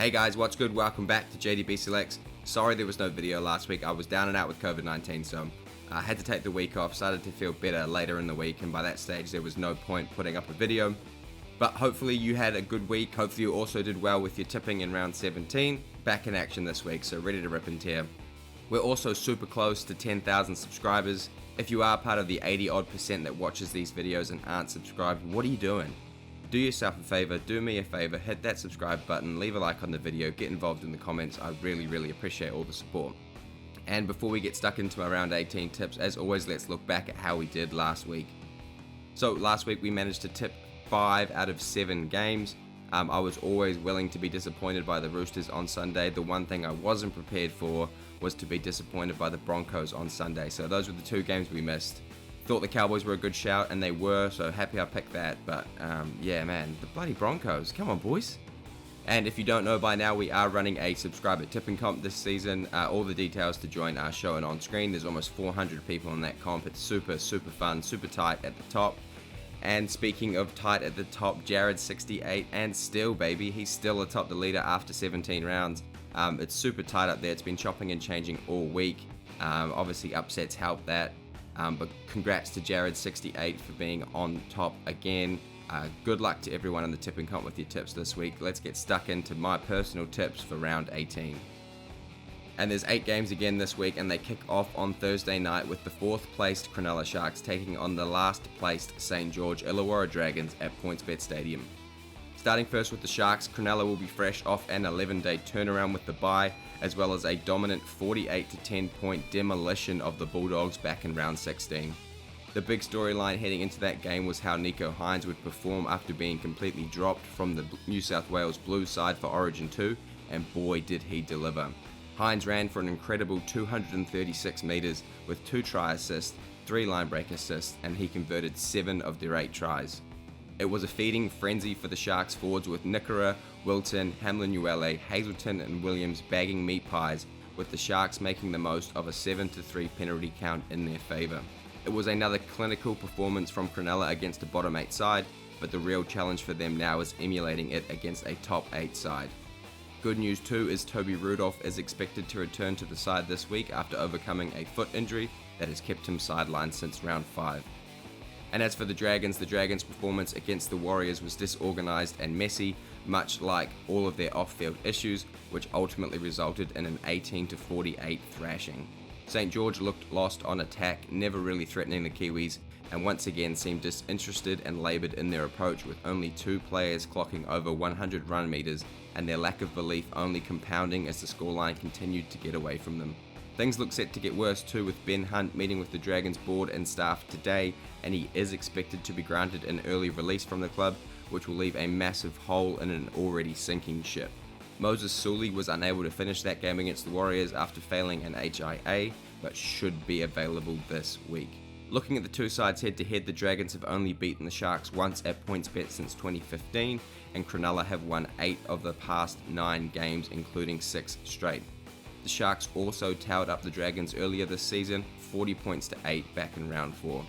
Hey guys, what's good? Welcome back to JDB Selects. Sorry there was no video last week. I was down and out with COVID-19, so I had to take the week off. Started to feel better later in the week, and by that stage there was no point putting up a video. But hopefully you had a good week. Hopefully you also did well with your tipping in round 17. Back in action this week, so ready to rip and tear. We're also super close to 10,000 subscribers. If you are part of the 80% that watches these videos and aren't subscribed, what are you doing? Do yourself a favor, do me a favor, hit that subscribe button, leave a like on the video, get involved in the comments. I really appreciate all the support. And before we get stuck into my round 18 tips, as always, let's look back at how we did last week. So last week we managed to tip 5 out of 7 games. I was always willing to be disappointed by the Roosters on Sunday. The one thing I wasn't prepared for was to be disappointed by the Broncos on Sunday. So those were the 2 games we missed. Thought the Cowboys were a good shout, and they were, so happy I picked that. But yeah, man, the bloody Broncos. Come on, boys. And if you don't know by now, we are running a subscriber tipping comp this season. All the details to join are shown on screen. There's almost 400 people in that comp. It's super fun, super tight at the top. And speaking of tight at the top, Jared 68, and still, baby, he's still atop the leader after 17 rounds. It's super tight up there. It's been chopping and changing all week. Obviously, upsets help that. But congrats to Jared 68 for being on top again. Good luck to everyone in the tipping comp with your tips this week. Let's get stuck into my personal tips for round 18. And there's 8 games again this week, and they kick off on Thursday night with the 4th placed Cronulla Sharks taking on the last placed St. George Illawarra Dragons at PointsBet Stadium. Starting first with the Sharks, Cronulla will be fresh off an 11-day turnaround with the bye, as well as a dominant 48-10 point demolition of the Bulldogs back in round 16. The big storyline heading into that game was how Nicho Hynes would perform after being completely dropped from the New South Wales Blues side for Origin 2, and boy did he deliver. Hynes ran for an incredible 236 metres with 2 try assists, 3 line break assists, and he converted 7 of their 8 tries. It was a feeding frenzy for the Sharks forwards, with Nikora, Wilton, Hamlin-Uele, Hazelton and Williams bagging meat pies, with the Sharks making the most of a 7-3 penalty count in their favour. It was another clinical performance from Cronulla against a bottom 8 side, but the real challenge for them now is emulating it against a top 8 side. Good news too is Toby Rudolph is expected to return to the side this week after overcoming a foot injury that has kept him sidelined since round 5. And as for the Dragons performance against the Warriors was disorganised and messy, much like all of their off-field issues, which ultimately resulted in an 18-48 thrashing. St. George looked lost on attack, never really threatening the Kiwis, and once again seemed disinterested and laboured in their approach, with only 2 players clocking over 100 run metres, and their lack of belief only compounding as the scoreline continued to get away from them. Things look set to get worse too, with Ben Hunt meeting with the Dragons board and staff today, and he is expected to be granted an early release from the club, which will leave a massive hole in an already sinking ship. Moses Sully was unable to finish that game against the Warriors after failing an HIA, but should be available this week. Looking at the 2 sides head to head, the Dragons have only beaten the Sharks once at PointsBet since 2015, and Cronulla have won 8 of the past 9 games, including 6 straight. The Sharks also towed up the Dragons earlier this season, 40 points to 8 back in round 4.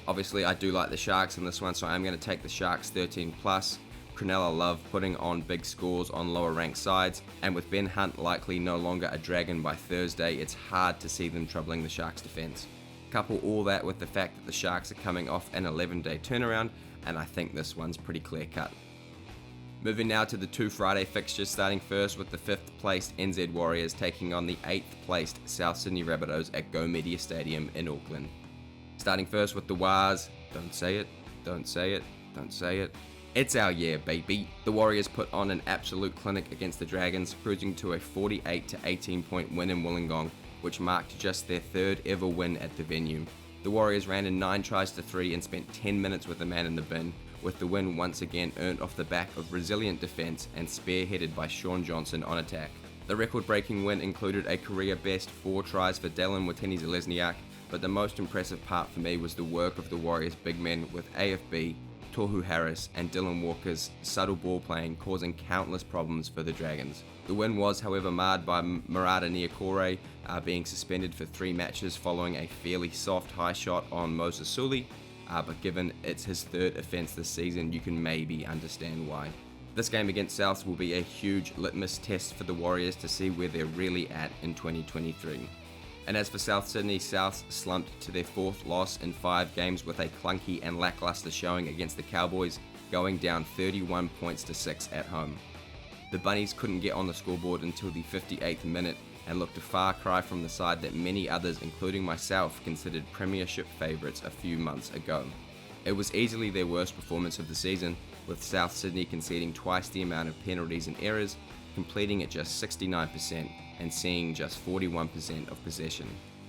Obviously I do like the Sharks in this one, so I'm going to take the Sharks 13+. Cronulla love putting on big scores on lower ranked sides, and with Ben Hunt likely no longer a Dragon by Thursday, it's hard to see them troubling the Sharks defence. Couple all that with the fact that the Sharks are coming off an 11-day turnaround, and I think this one's pretty clear cut. Moving now to the 2 Friday fixtures, starting first with the 5th placed NZ Warriors taking on the 8th placed South Sydney Rabbitohs at Go Media Stadium in Auckland. Starting first with the Wars, don't say it, don't say it, don't say it. It's our year, baby. The Warriors put on an absolute clinic against the Dragons, cruising to a 48-18 point win in Wollongong, which marked just their 3rd ever win at the venue. The Warriors ran in 9 tries to 3 and spent 10 minutes with a man in the bin, with the win once again earned off the back of resilient defence and spearheaded by Sean Johnson on attack. The record-breaking win included a career-best 4 tries for Dylan Watene-Zelezniak, but the most impressive part for me was the work of the Warriors' big men, with AFB, Tohu Harris and Dylan Walker's subtle ball playing causing countless problems for the Dragons. The win was, however, marred by Marata Niokore being suspended for 3 matches following a fairly soft high shot on Moses Sully, but given it's his 3rd offence this season, you can maybe understand why. This game against South will be a huge litmus test for the Warriors to see where they're really at in 2023. And as for South Sydney, South slumped to their 4th loss in 5 games with a clunky and lackluster showing against the Cowboys, going down 31 points to 6 at home. The Bunnies couldn't get on the scoreboard until the 58th minute and looked a far cry from the side that many others, including myself, considered premiership favourites a few months ago. It was easily their worst performance of the season, with South Sydney conceding twice the amount of penalties and errors, completing at just 69% and seeing just 41% of possession.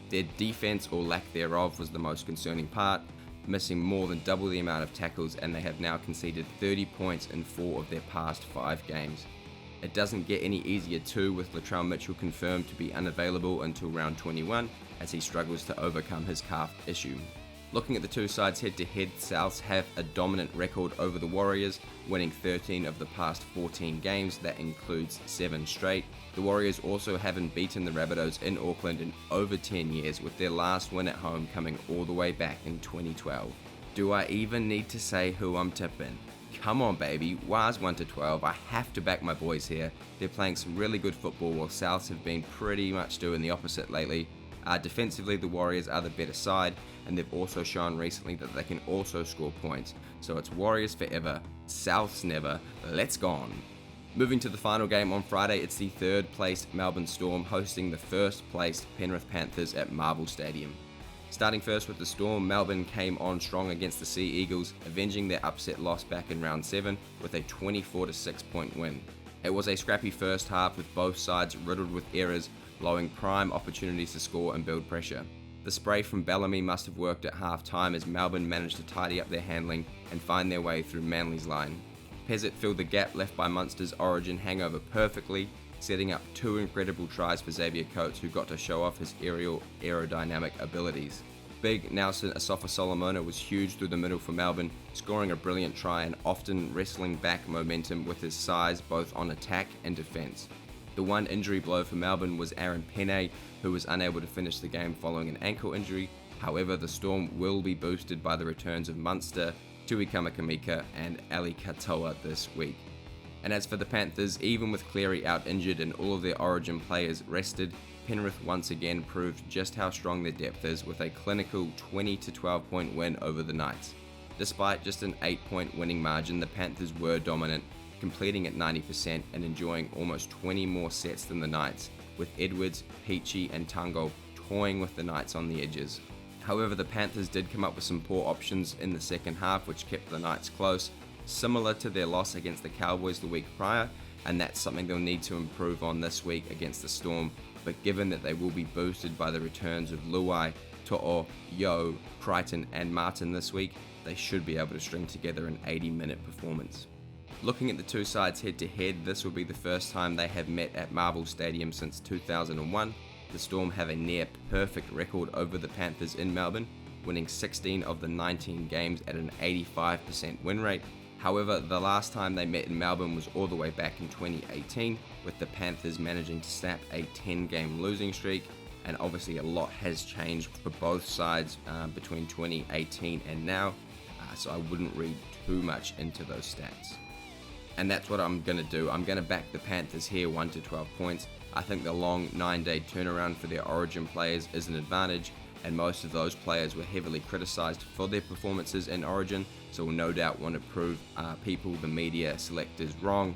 Their defense or lack thereof was the most concerning part, missing more than double the amount of tackles, and they have now conceded 30 points in 4 of their past 5 games. It doesn't get any easier too, with Latrell Mitchell confirmed to be unavailable until round 21 as he struggles to overcome his calf issue. Looking at the two sides head-to-head, Souths have a dominant record over the Warriors, winning 13 of the past 14 games. That includes 7 straight. The Warriors also haven't beaten the Rabbitohs in Auckland in over 10 years, with their last win at home coming all the way back in 2012. Do I even need to say who I'm tipping? Come on baby, Wars 1 to 12, I have to back my boys here. They're playing some really good football while Souths have been pretty much doing the opposite lately. Defensively, the Warriors are the better side, and they've also shown recently that they can also score points. So it's Warriors forever, Souths never, let's go on. Moving to the final game on Friday, it's the 3rd placed Melbourne Storm hosting the 1st placed Penrith Panthers at Marvel Stadium. Starting first with the Storm, Melbourne came on strong against the Sea Eagles, avenging their upset loss back in round 7 with a 24-6 point win. It was a scrappy first half with both sides riddled with errors, blowing prime opportunities to score and build pressure. The spray from Bellamy must have worked at half time as Melbourne managed to tidy up their handling and find their way through Manly's line. Pezzett filled the gap left by Munster's Origin hangover perfectly, setting up 2 incredible tries for Xavier Coates, who got to show off his aerial aerodynamic abilities. Big Nelson Asafa Solomona was huge through the middle for Melbourne, scoring a brilliant try and often wrestling back momentum with his size both on attack and defence. The one injury blow for Melbourne was Aaron Pene, who was unable to finish the game following an ankle injury. However, the Storm will be boosted by the returns of Munster, Tui Kamikamica and Ali Katoa this week. And as for the Panthers, even with Cleary out injured and all of their Origin players rested, Penrith once again proved just how strong their depth is with a clinical 20-12 point win over the Knights. Despite just an 8-point winning margin, the Panthers were dominant, completing at 90% and enjoying almost 20 more sets than the Knights, with Edwards, Peachy and Tungo toying with the Knights on the edges. However, the Panthers did come up with some poor options in the second half, which kept the Knights close, similar to their loss against the Cowboys the week prior, and that's something they'll need to improve on this week against the Storm. But given that they will be boosted by the returns of Luai, To'o, Yo, Crichton and Martin this week, they should be able to string together an 80-minute performance. Looking at the two sides head-to-head, this will be the first time they have met at Marvel Stadium since 2001. The Storm have a near-perfect record over the Panthers in Melbourne, winning 16 of the 19 games at an 85% win rate. However, the last time they met in Melbourne was all the way back in 2018, with the Panthers managing to snap a 10-game losing streak, and obviously a lot has changed for both sides between 2018 and now, so I wouldn't read too much into those stats. And that's what I'm going to do. I'm going to back the Panthers here 1 to 12 points. I think the long 9-day turnaround for their Origin players is an advantage, and most of those players were heavily criticised for their performances in Origin, so will no doubt want to prove people, the media, selectors wrong.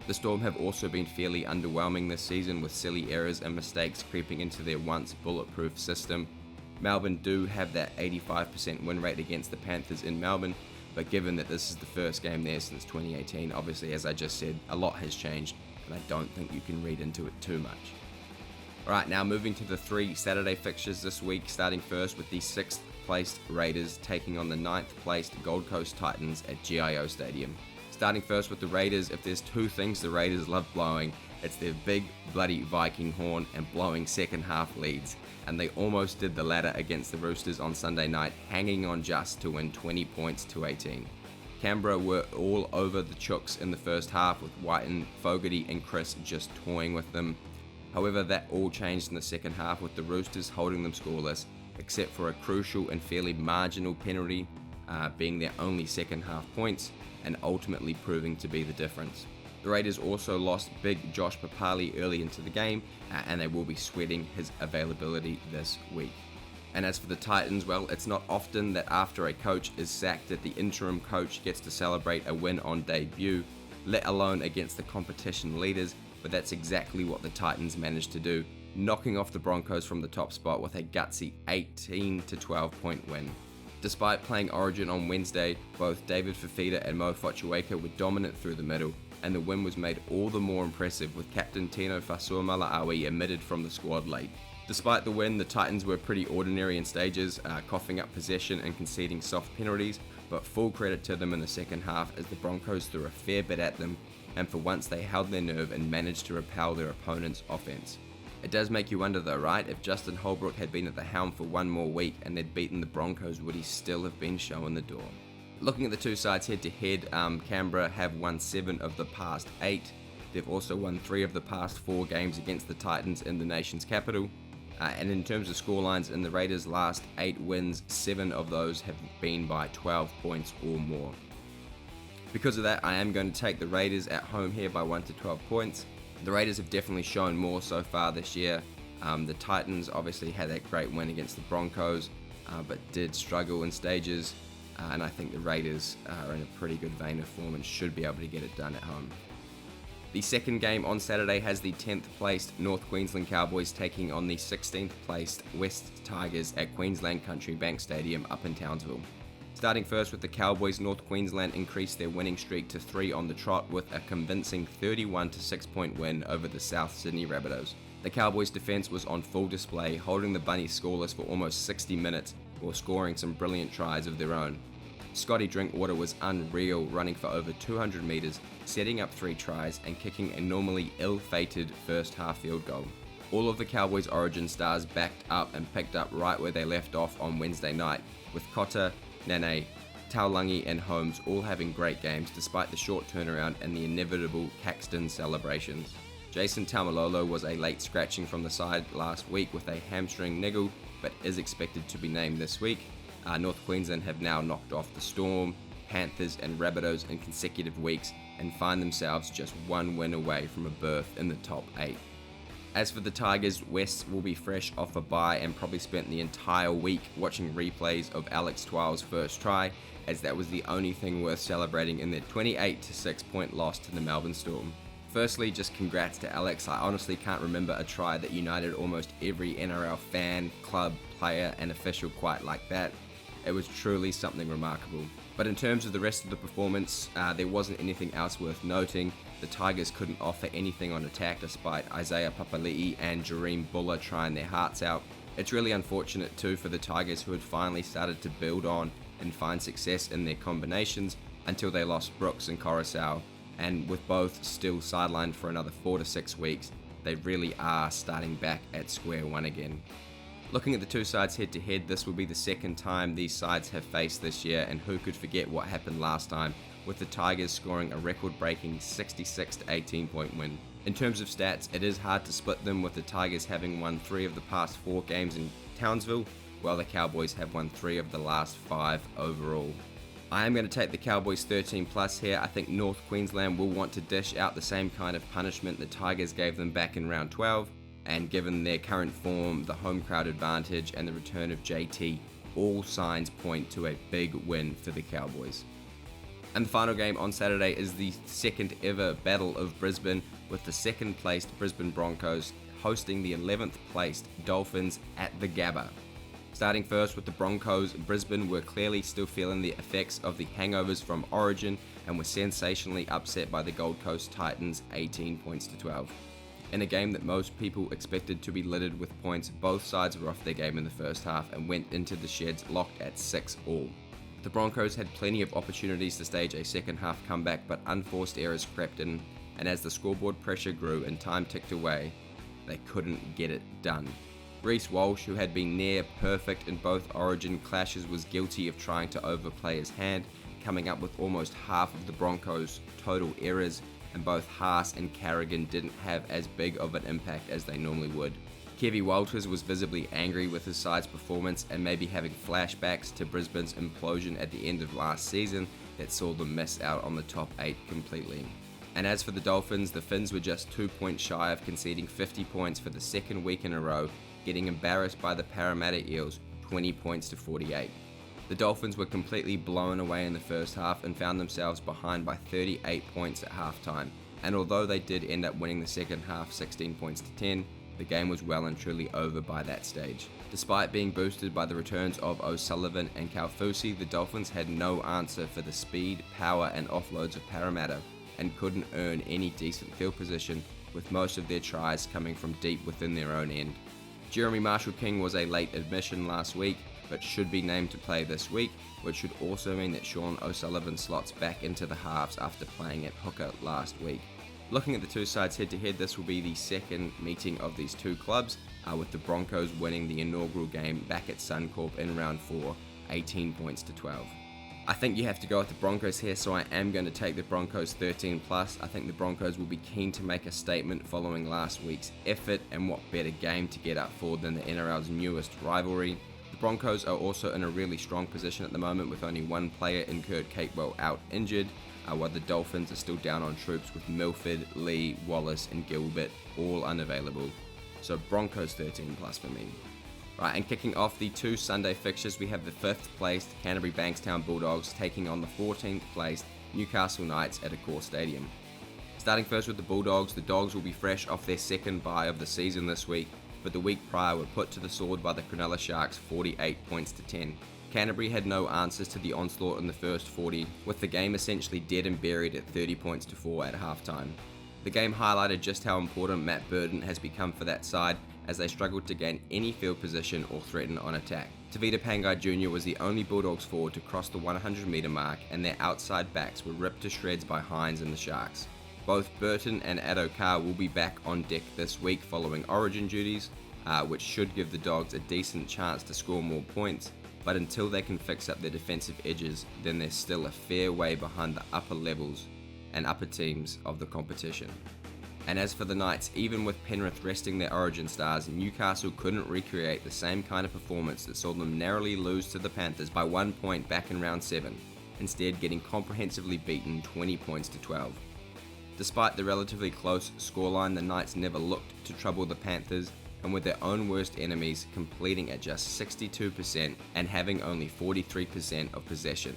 The Storm have also been fairly underwhelming this season, with silly errors and mistakes creeping into their once bulletproof system. Melbourne do have that 85% win rate against the Panthers in Melbourne, but given that this is the first game there since 2018, obviously, as I just said, a lot has changed, and I don't think you can read into it too much. Alright, now moving to the 3 Saturday fixtures this week, starting first with the 6th placed Raiders taking on the 9th placed Gold Coast Titans at GIO Stadium. Starting first with the Raiders, if there's 2 things the Raiders love blowing, it's their big bloody Viking horn and blowing second half leads, and they almost did the latter against the Roosters on Sunday night, hanging on just to win 20 points to 18. Canberra were all over the Chooks in the first half, with Whiten, Fogarty and Chris just toying with them. However, that all changed in the second half, with the Roosters holding them scoreless, except for a crucial and fairly marginal penalty. being their only second half points and ultimately proving to be the difference. The Raiders also lost big Josh Papali early into the game, and they will be sweating his availability this week. And as for the Titans, well, it's not often that after a coach is sacked that the interim coach gets to celebrate a win on debut, let alone against the competition leaders, but that's exactly what the Titans managed to do, knocking off the Broncos from the top spot with a gutsy 18-12 point win. Despite playing Origin on Wednesday, both David Fifita and Mo Fotuaika were dominant through the middle, and the win was made all the more impressive with captain Tino Fa'asuamaleaui omitted from the squad late. Despite the win, the Titans were pretty ordinary in stages, coughing up possession and conceding soft penalties, but full credit to them in the second half as the Broncos threw a fair bit at them, and for once they held their nerve and managed to repel their opponent's offense. It does make you wonder though, right? If Justin Holbrook had been at the helm for one more week and they'd beaten the Broncos, would he still have been showing the door? Looking at the two sides head to head, Canberra have won 7 of the past 8. They've also won 3 of the past 4 games against the Titans in the nation's capital. And in terms of scorelines, in the Raiders' last 8 wins, 7 of those have been by 12 points or more. Because of that, I am going to take the Raiders at home here by 1 to 12 points. The Raiders have definitely shown more so far this year. The Titans obviously had that great win against the Broncos, but did struggle in stages. And I think the Raiders are in a pretty good vein of form and should be able to get it done at home. The second game on Saturday has the 10th placed North Queensland Cowboys taking on the 16th placed West Tigers at Queensland Country Bank Stadium up in Townsville. Starting first with the Cowboys, North Queensland increased their winning streak to 3 on the trot with a convincing 31-6 point win over the South Sydney Rabbitohs. The Cowboys' defense was on full display, holding the Bunnies scoreless for almost 60 minutes while scoring some brilliant tries of their own. Scotty Drinkwater was unreal, running for over 200 metres, setting up 3 tries and kicking a normally ill-fated first half field goal. All of the Cowboys' origin stars backed up and picked up right where they left off on Wednesday night, with Cotter, Nene, Taulangi and Holmes all having great games despite the short turnaround and the inevitable Caxton celebrations. Jason Taumalolo was a late scratching from the side last week with a hamstring niggle, but is expected to be named this week. North Queensland have now knocked off the Storm, Panthers and Rabbitohs in consecutive weeks and find themselves just 1 win away from a berth in the top 8. As for the Tigers, West will be fresh off a bye and probably spent the entire week watching replays of Alex Twal's first try, as that was the only thing worth celebrating in their 28-6 point loss to the Melbourne Storm. Firstly, just congrats to Alex. I honestly can't remember a try that united almost every NRL fan, club, player and official quite like that. It was truly something remarkable. But in terms of the rest of the performance, there wasn't anything else worth noting. The Tigers couldn't offer anything on attack despite Isaiah Papali'i and Jareem Buller trying their hearts out. It's really unfortunate too for the Tigers, who had finally started to build on and find success in their combinations until they lost Brooks and Coruscant, and with both still sidelined for another 4 to 6 weeks, they really are starting back at square one again. Looking at the two sides head to head, this will be the second time these sides have faced this year, and who could forget what happened last time, with the Tigers scoring a record-breaking 66-18 point win. In terms of stats, it is hard to split them, with the Tigers having won 3 of the past 4 games in Townsville, while the Cowboys have won 3 of the last 5 overall. I am going to take the Cowboys 13 plus here. I think North Queensland will want to dish out the same kind of punishment the Tigers gave them back in round 12, and given their current form, the home crowd advantage and the return of JT, all signs point to a big win for the Cowboys. And the final game on Saturday is the second ever Battle of Brisbane, with the second placed Brisbane Broncos hosting the 11th placed Dolphins at the Gabba. Starting first with the Broncos, Brisbane were clearly still feeling the effects of the hangovers from Origin and were sensationally upset by the Gold Coast Titans 18 points to 12. In a game that most people expected to be littered with points, both sides were off their game in the first half and went into the sheds locked at 6-all. The Broncos had plenty of opportunities to stage a second half comeback, but unforced errors crept in, and as the scoreboard pressure grew and time ticked away, they couldn't get it done. Reece Walsh, who had been near perfect in both Origin clashes, was guilty of trying to overplay his hand, coming up with almost half of the Broncos' total errors, and both Haas and Carrigan didn't have as big of an impact as they normally would. Kevy Walters was visibly angry with his side's performance and maybe having flashbacks to Brisbane's implosion at the end of last season that saw them miss out on the top 8 completely. And as for the Dolphins, the Finns were just 2 points shy of conceding 50 points for the second week in a row, getting embarrassed by the Parramatta Eels 20 points to 48. The Dolphins were completely blown away in the first half and found themselves behind by 38 points at halftime. And although they did end up winning the second half 16 points to 10, the game was well and truly over by that stage. Despite being boosted by the returns of O'Sullivan and Kaufusi, the Dolphins had no answer for the speed, power and offloads of Parramatta and couldn't earn any decent field position, with most of their tries coming from deep within their own end. Jeremy Marshall-King was a late admission last week, but should be named to play this week, which should also mean that Sean O'Sullivan slots back into the halves after playing at hooker last week. Looking at the two sides head-to-head, this will be the second meeting of these two clubs, with the Broncos winning the inaugural game back at Suncorp in round 4, 18 points to 12. I think you have to go with the Broncos here, so I am going to take the Broncos 13+. I think the Broncos will be keen to make a statement following last week's effort, and what better game to get up for than the NRL's newest rivalry. The Broncos are also in a really strong position at the moment with only one player in Kurt Capewell out injured, while the Dolphins are still down on troops with Milford, Lee, Wallace and Gilbert all unavailable. So Broncos 13+ for me. Right, and kicking off the two Sunday fixtures, we have the 5th placed Canterbury Bankstown Bulldogs taking on the 14th placed Newcastle Knights at Accor Stadium. Starting first with the Bulldogs, the Dogs will be fresh off their second bye of the season this week, but the week prior were put to the sword by the Cronulla Sharks 48 points to 10. Canterbury had no answers to the onslaught in the first 40, with the game essentially dead and buried at 30 points to 4 at halftime. The game highlighted just how important Matt Burton has become for that side, as they struggled to gain any field position or threaten on attack. Tavita Pangai Jr. was the only Bulldogs forward to cross the 100 metre mark, and their outside backs were ripped to shreds by Hines and the Sharks. Both Burton and Addo-Carr will be back on deck this week following origin duties, which should give the Dogs a decent chance to score more points, but until they can fix up their defensive edges, then they're still a fair way behind the upper levels and upper teams of the competition. And as for the Knights, even with Penrith resting their origin stars, Newcastle couldn't recreate the same kind of performance that saw them narrowly lose to the Panthers by 1 point back in round 7, instead getting comprehensively beaten 20 points to 12. Despite the relatively close scoreline, the Knights never looked to trouble the Panthers, and with their own worst enemies completing at just 62% and having only 43% of possession.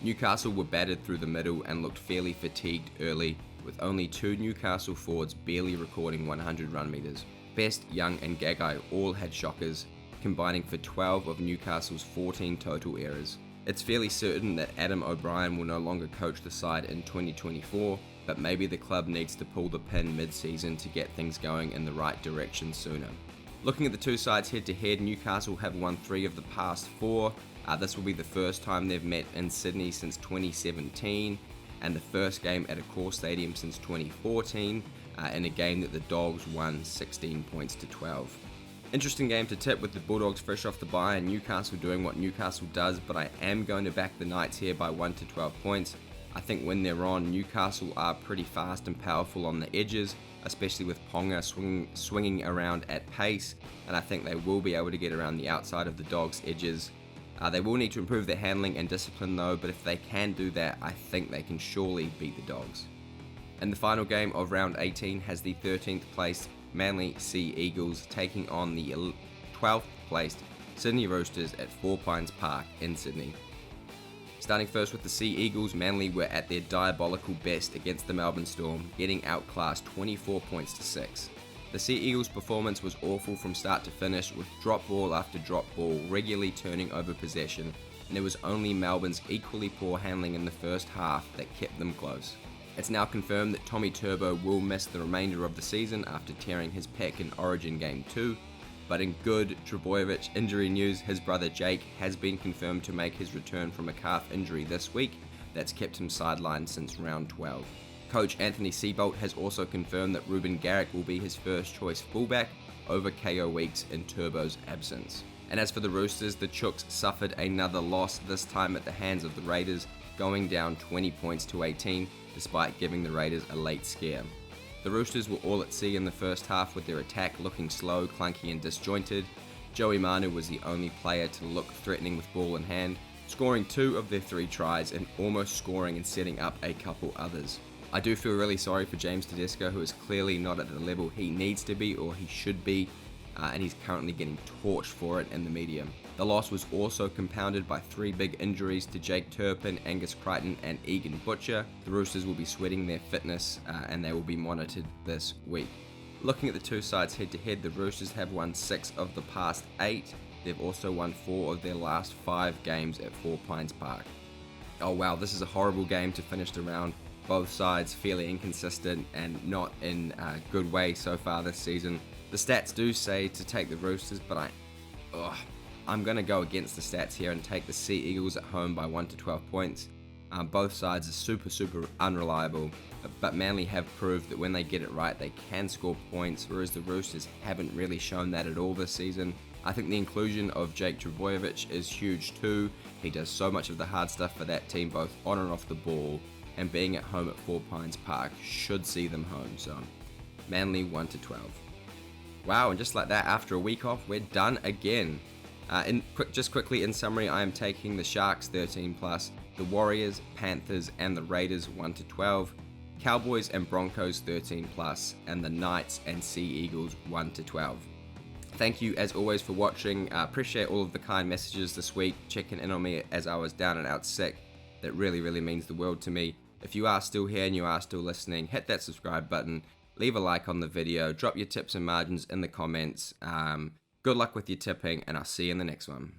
Newcastle were battered through the middle and looked fairly fatigued early, with only 2 Newcastle forwards barely recording 100 run meters. Best, Young and Gagai all had shockers, combining for 12 of Newcastle's 14 total errors. It's fairly certain that Adam O'Brien will no longer coach the side in 2024, but maybe the club needs to pull the pin mid-season to get things going in the right direction sooner. Looking at the two sides head-to-head, Newcastle have won 3 of the past 4. This will be the first time they've met in Sydney since 2017, and the first game at Accor Stadium since 2014, in a game that the Dogs won 16 points to 12. Interesting game to tip with the Bulldogs fresh off the bye and Newcastle doing what Newcastle does, but I am going to back the Knights here by 1 to 12 points. I think when they're on, Newcastle are pretty fast and powerful on the edges, especially with Ponga swinging around at pace, and I think they will be able to get around the outside of the Dogs' edges. They will need to improve their handling and discipline though, but if they can do that, I think they can surely beat the Dogs. And the final game of round 18 has the 13th placed Manly Sea Eagles taking on the 12th placed Sydney Roosters at 4 Pines Park in Sydney. Starting first with the Sea Eagles, Manly were at their diabolical best against the Melbourne Storm, getting outclassed 24 points to 6. The Sea Eagles' performance was awful from start to finish, with drop ball after drop ball regularly turning over possession, and it was only Melbourne's equally poor handling in the first half that kept them close. It's now confirmed that Tommy Turbo will miss the remainder of the season after tearing his pec in Origin Game 2, but in good Trbojevic injury news, his brother Jake has been confirmed to make his return from a calf injury this week that's kept him sidelined since round 12. Coach Anthony Seibold has also confirmed that Ruben Garrick will be his first choice fullback over KO Weeks in Turbo's absence. And as for the Roosters, the Chooks suffered another loss, this time at the hands of the Raiders, going down 20 points to 18, despite giving the Raiders a late scare. The Roosters were all at sea in the first half with their attack looking slow, clunky and disjointed. Joey Manu was the only player to look threatening with ball in hand, scoring 2 of their 3 tries and almost scoring and setting up a couple others. I do feel really sorry for James Tedesco, who is clearly not at the level he needs to be or he should be, and he's currently getting torched for it in the media. The loss was also compounded by 3 big injuries to Jake Turpin, Angus Crichton and Egan Butcher. The Roosters will be sweating their fitness and they will be monitored this week. Looking at the two sides head to head, the Roosters have won 6 of the past 8. They've also won 4 of their last 5 games at 4 Pines Park. Oh wow, this is a horrible game to finish the round. Both sides fairly inconsistent and not in a good way so far this season. The stats do say to take the Roosters, but I'm going to go against the stats here and take the Sea Eagles at home by 1 to 12 points. Both sides are super unreliable, but Manly have proved that when they get it right, they can score points, whereas the Roosters haven't really shown that at all this season. I think the inclusion of Jake Trbojevic is huge too. He does so much of the hard stuff for that team, both on and off the ball, and being at home at 4 Pines Park should see them home. So, Manly 1 to 12. Wow, and just like that, after a week off, we're done again. Just quickly in summary, I am taking the Sharks 13+, the Warriors, Panthers, and the Raiders 1 to 12, Cowboys and Broncos 13+, and the Knights and Sea Eagles 1 to 12. Thank you as always for watching. Appreciate all of the kind messages this week, checking in on me as I was down and out sick. That really means the world to me. If you are still here and you are still listening, hit that subscribe button, leave a like on the video, drop your tips and margins in the comments. Good luck with your tipping, and I'll see you in the next one.